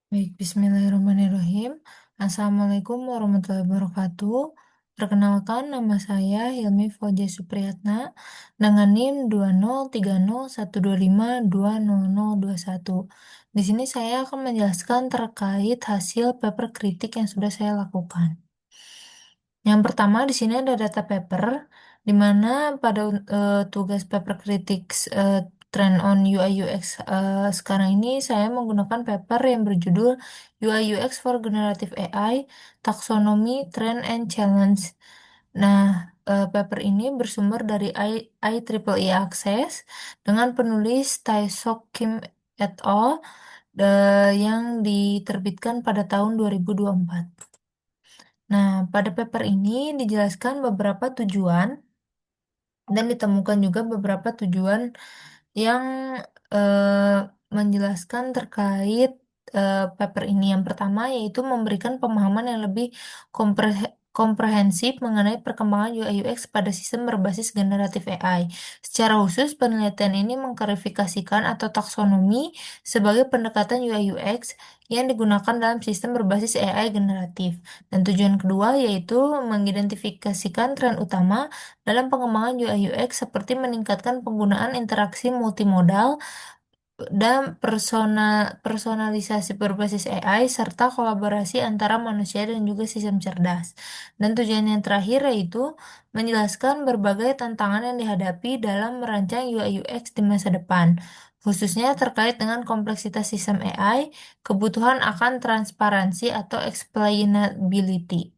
Baik, Bismillahirrahmanirrahim. Assalamualaikum warahmatullahi wabarakatuh. Perkenalkan, nama saya Hilmi Fauziah Supriyatna dengan NIM 203012520021. Di sini saya akan menjelaskan terkait hasil paper kritik yang sudah saya lakukan. Yang pertama di sini ada data paper, di mana pada tugas paper critics trend on UI UX sekarang ini saya menggunakan paper yang berjudul UI UX for Generative AI, Taxonomy, Trend and Challenge. Nah, paper ini bersumber dari IEEE Access dengan penulis Tae-sok Kim et al. Yang diterbitkan pada tahun 2024. Nah, pada paper ini dijelaskan beberapa tujuan dan ditemukan juga beberapa tujuan yang eh, menjelaskan terkait paper ini. Yang pertama yaitu memberikan pemahaman yang lebih komprehensif mengenai perkembangan UI UX pada sistem berbasis generatif AI. Secara khusus, penelitian ini mengklarifikasikan atau taksonomi sebagai pendekatan UI UX yang digunakan dalam sistem berbasis AI generatif. Dan tujuan kedua yaitu mengidentifikasikan tren utama dalam pengembangan UI UX seperti meningkatkan penggunaan interaksi multimodal dan personalisasi berbasis AI serta kolaborasi antara manusia dan juga sistem cerdas. Dan tujuan yang terakhir yaitu menjelaskan berbagai tantangan yang dihadapi dalam merancang UI UX di masa depan, khususnya terkait dengan kompleksitas sistem AI, kebutuhan akan transparansi atau explainability.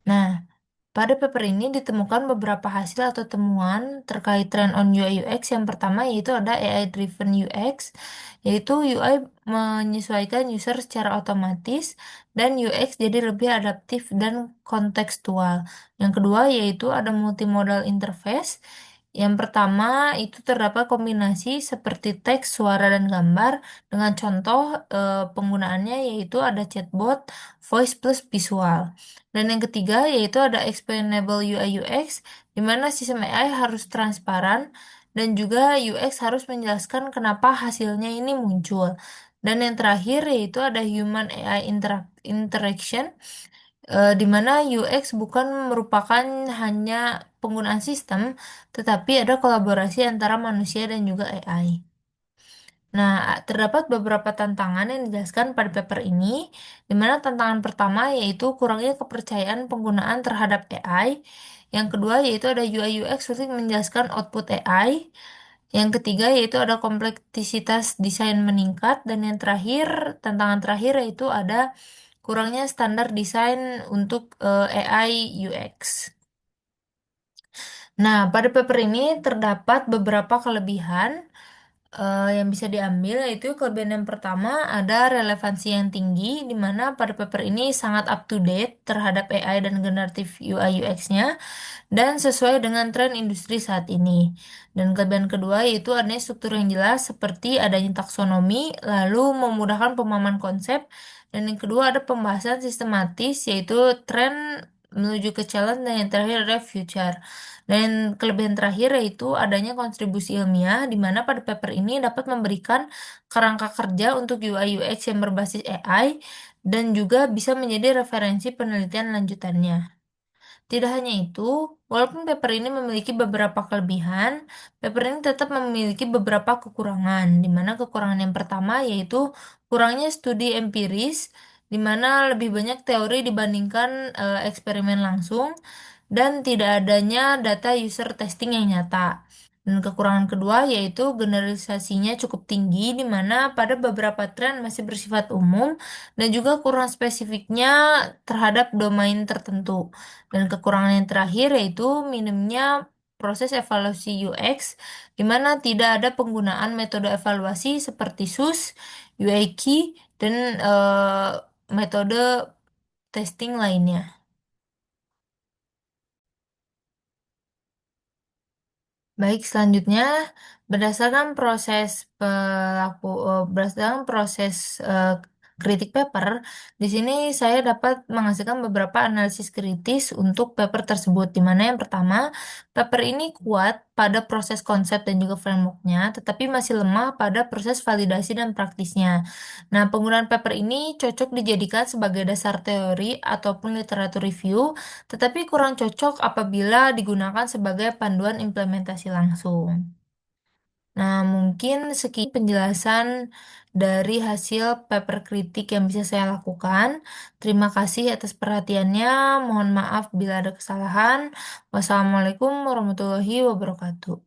Nah, pada paper ini ditemukan beberapa hasil atau temuan terkait tren on UI UX. Yang pertama yaitu ada AI driven UX, yaitu UI menyesuaikan user secara otomatis dan UX jadi lebih adaptif dan kontekstual. Yang kedua yaitu ada multimodal interface. Yang pertama itu terdapat kombinasi seperti teks, suara, dan gambar dengan contoh penggunaannya yaitu ada chatbot, voice plus visual. Dan yang ketiga yaitu ada explainable UI UX, di mana sistem AI harus transparan dan juga UX harus menjelaskan kenapa hasilnya ini muncul. Dan yang terakhir yaitu ada human AI interaction, di mana UX bukan merupakan hanya penggunaan sistem, tetapi ada kolaborasi antara manusia dan juga AI. Nah, terdapat beberapa tantangan yang dijelaskan pada paper ini, di mana tantangan pertama yaitu kurangnya kepercayaan penggunaan terhadap AI. Yang kedua yaitu ada UI UX sulit menjelaskan output AI. Yang ketiga yaitu ada kompleksitas desain meningkat. Dan yang terakhir, tantangan terakhir yaitu ada kurangnya standar desain untuk AI UX. Nah, pada paper ini terdapat beberapa kelebihan yang bisa diambil, yaitu kelebihan yang pertama ada relevansi yang tinggi di mana pada paper ini sangat up to date terhadap AI dan generatif UI UX-nya dan sesuai dengan tren industri saat ini. Dan kelebihan kedua yaitu adanya struktur yang jelas seperti adanya taksonomi, lalu memudahkan pemahaman konsep, dan yang kedua ada pembahasan sistematis yaitu tren menuju ke challenge, dan yang terakhir ada future. Dan kelebihan terakhir yaitu adanya kontribusi ilmiah di mana pada paper ini dapat memberikan kerangka kerja untuk UI UX yang berbasis AI dan juga bisa menjadi referensi penelitian lanjutannya. Tidak hanya itu, walaupun paper ini memiliki beberapa kelebihan, paper ini tetap memiliki beberapa kekurangan, di mana kekurangan yang pertama yaitu kurangnya studi empiris, di mana lebih banyak teori dibandingkan eksperimen langsung, dan tidak adanya data user testing yang nyata. Dan kekurangan kedua yaitu generalisasinya cukup tinggi, di mana pada beberapa tren masih bersifat umum, dan juga kurang spesifiknya terhadap domain tertentu. Dan kekurangan yang terakhir yaitu minimnya proses evaluasi UX, di mana tidak ada penggunaan metode evaluasi seperti SUS, UIKey, dan metode testing lainnya. Baik, selanjutnya berdasarkan proses Kritik paper, di sini saya dapat menghasilkan beberapa analisis kritis untuk paper tersebut, di mana yang pertama, paper ini kuat pada proses konsep dan juga frameworknya, tetapi masih lemah pada proses validasi dan praktisnya. Nah, penggunaan paper ini cocok dijadikan sebagai dasar teori ataupun literatur review, tetapi kurang cocok apabila digunakan sebagai panduan implementasi langsung. Nah, mungkin sekian penjelasan dari hasil paper kritik yang bisa saya lakukan. Terima kasih atas perhatiannya. Mohon maaf bila ada kesalahan. Wassalamualaikum warahmatullahi wabarakatuh.